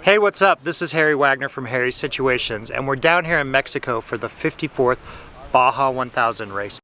Hey, what's up? This is Harry Wagner from Harry's Situations, and we're down here in Mexico for the 54th Baja 1000 race.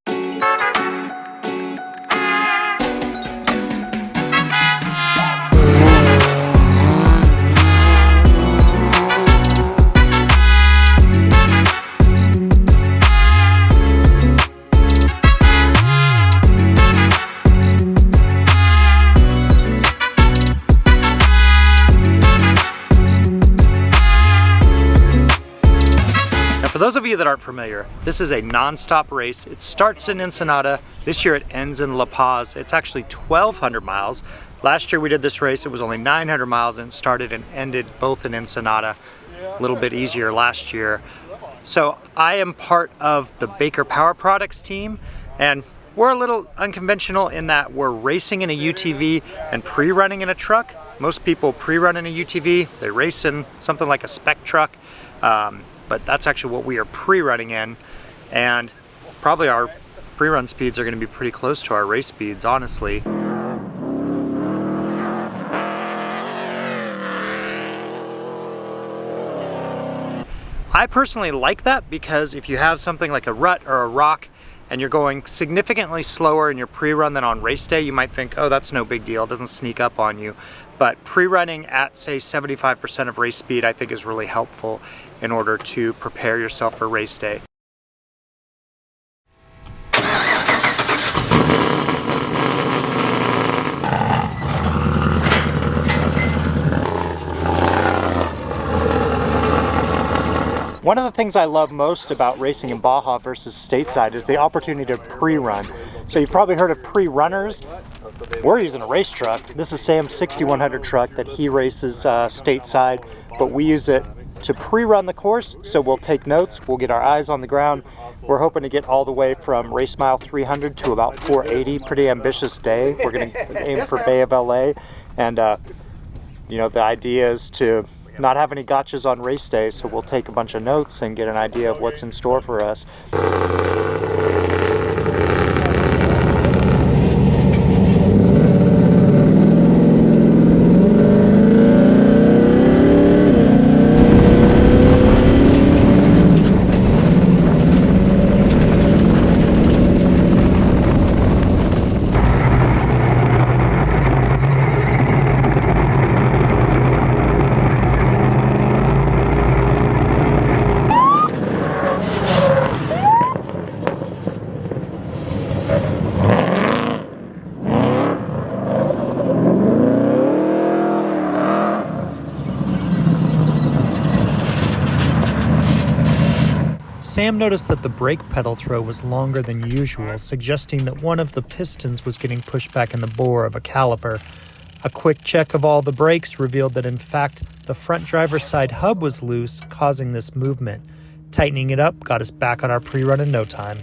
For those of you that aren't familiar, this is a non-stop race. It starts in Ensenada. This year it ends in La Paz. It's actually 1,200 miles. Last year we did this race, it was only 900 miles and started and ended both in Ensenada. A little bit easier last year. So I am part of the Baker Power Products team, and we're a little unconventional in that we're racing in a UTV and pre-running in a truck. Most people pre-run in a UTV, they race in something like a spec truck. But that's actually what we are pre-running in, and probably our pre-run speeds are going to be pretty close to our race speeds, honestly. I personally like that because if you have something like a rut or a rock and you're going significantly slower in your pre-run than on race day, you might think, oh, that's no big deal, it doesn't sneak up on you. But pre-running at, say, 75% of race speed, I think is really helpful in order to prepare yourself for race day. One of the things I love most about racing in Baja versus stateside is the opportunity to pre-run. So you've probably heard of pre-runners. We're using a race truck. This is Sam's 6100 truck that he races stateside, but we use it to pre-run the course. So we'll take notes, we'll get our eyes on the ground. We're hoping to get all the way from race mile 300 to about 480. Pretty ambitious day. We're going to aim for Bay of LA, and you know, the idea is to not have any gotchas on race day, so we'll take a bunch of notes and get an idea of what's in store for us. Sam noticed that the brake pedal throw was longer than usual, suggesting that one of the pistons was getting pushed back in the bore of a caliper. A quick check of all the brakes revealed that in fact the front driver's side hub was loose, causing this movement. Tightening it up got us back on our pre-run in no time.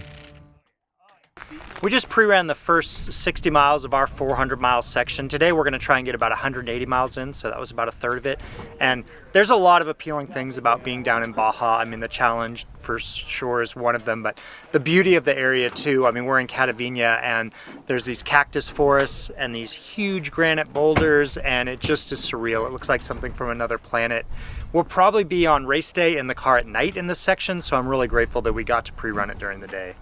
We just pre-ran the first 60 miles of our 400-mile section. Today we're going to try and get about 180 miles in, so that was about a third of it. And there's a lot of appealing things about being down in Baja. I mean, the challenge for sure is one of them, but the beauty of the area too. I mean, we're in Catavina and there's these cactus forests and these huge granite boulders, and it just is surreal. It looks like something from another planet. We'll probably be on race day in the car at night in this section, so I'm really grateful that we got to pre-run it during the day.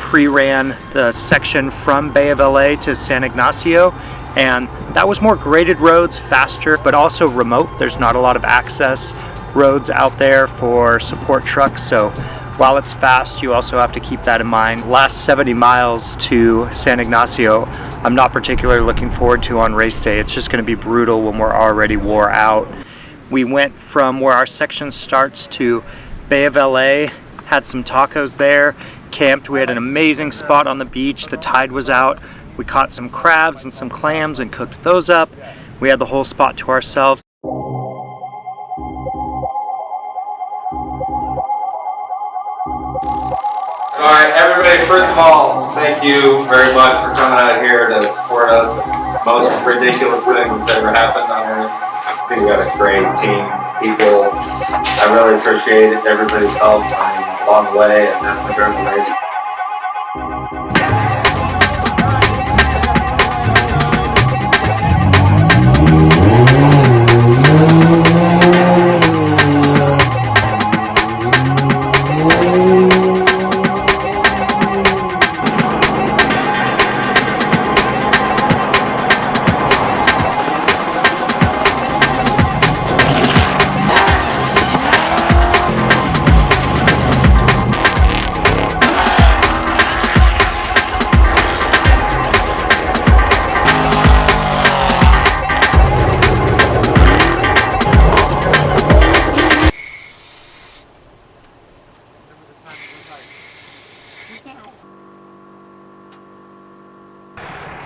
pre-ran the section from Bay of LA to San Ignacio, and that was more graded roads, faster, but also remote. There's not a lot of access roads out there for support trucks, so while it's fast, you also have to keep that in mind. Last 70 miles to San Ignacio, I'm not particularly looking forward to on race day. It's just going to be brutal when we're already wore out. We went from where our section starts to Bay of LA, had some tacos there, camped. We had an amazing spot on the beach. The tide was out. We caught some crabs and some clams and cooked those up. We had the whole spot to ourselves. All right, everybody, first of all, thank you very much for coming out here to support us. Most ridiculous thing that's ever happened on Earth. I think we got a great team of people. I really appreciate everybody's help along the way and definitely during the race.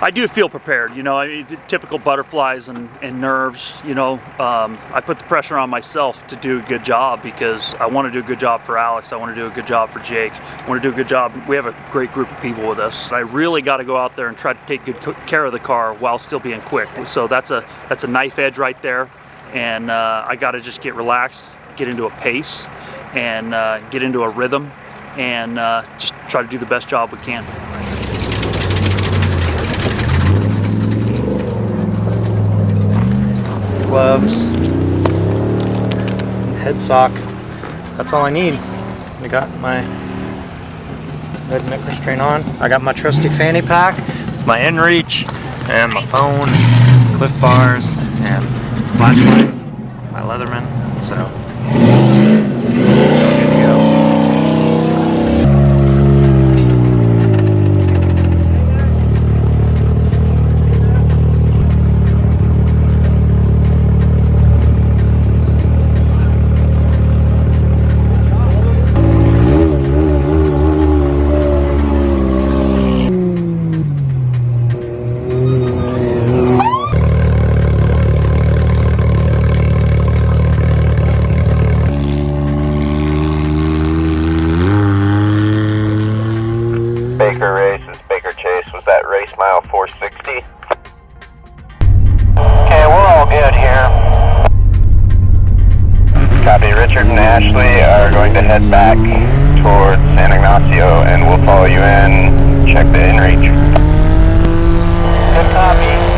I do feel prepared, you know, typical butterflies and nerves, you know. I put the pressure on myself to do a good job because I want to do a good job for Alex. I want to do a good job for Jake. I want to do a good job. We have a great group of people with us. I really got to go out there and try to take good care of the car while still being quick. So that's a knife edge right there. And I got to just get relaxed, get into a pace, and get into a rhythm, and just try to do the best job we can. Gloves, head sock. That's all I need. I got my red neck restraint on. I got my trusty fanny pack, my inReach, and my phone, Cliff Bars, and flashlight, my Leatherman. So good to go. Mile 460. Okay, we're all good here. Copy. Richard and Ashley are going to head back towards San Ignacio, and we'll follow you in. Check the inReach. Good copy.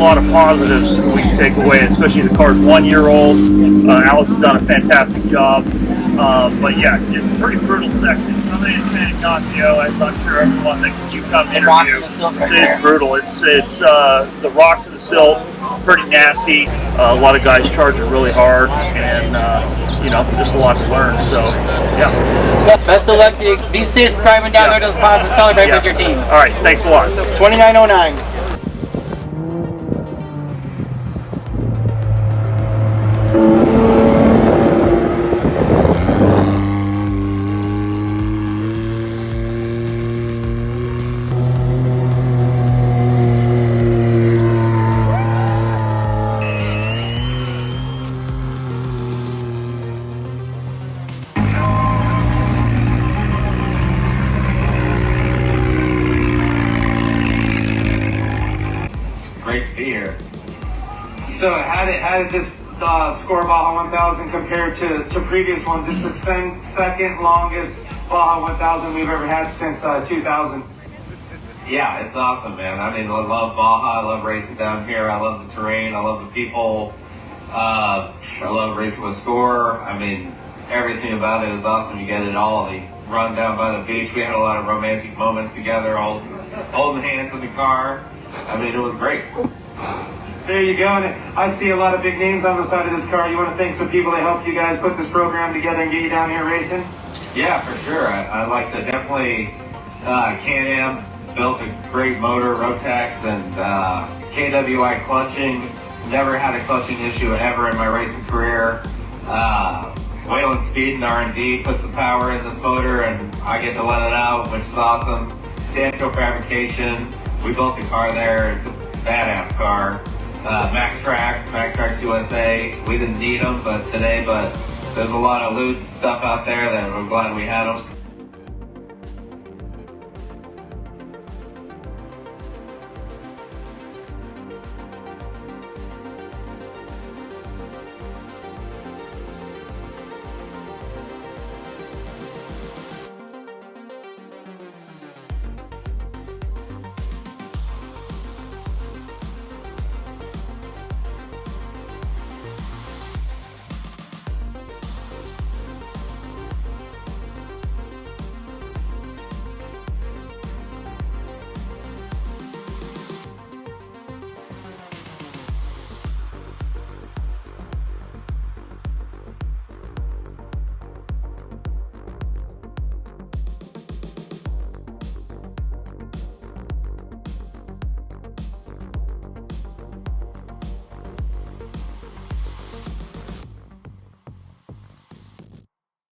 A lot of positives we can take away, especially the car's 1 year old. Alex has done a fantastic job. But yeah, it's a pretty brutal section. Coming in San Ignacio, as I'm sure everyone that you come interview, it's brutal. It's the rocks of the silt, pretty nasty. A lot of guys charge it really hard, and you know, just a lot to learn. So yeah. Well, best of luck. Be safe driving down there to the ponds and celebrate with your team. All right, thanks a lot. 2909. How did this SCORE Baja 1000 compare to previous ones? It's the second longest Baja 1000 we've ever had since 2000. Yeah, it's awesome, man. I mean, I love Baja. I love racing down here. I love the terrain. I love the people. I love racing with SCORE. I mean, everything about it is awesome. You get it all. The run down by the beach. We had a lot of romantic moments together, holding hands in the car. I mean, it was great. There you go. And I see a lot of big names on the side of this car. You want to thank some people that helped you guys put this program together and get you down here racing? Yeah, for sure. I'd like to definitely Can-Am built a great motor, Rotax, and KWI clutching. Never had a clutching issue ever in my racing career. Whalen Speed and R&D puts the power in this motor, and I get to let it out, which is awesome. Sandco Fabrication, we built the car there. It's a badass car. Max Tracks USA. We didn't need them, but there's a lot of loose stuff out there that we're glad we had them.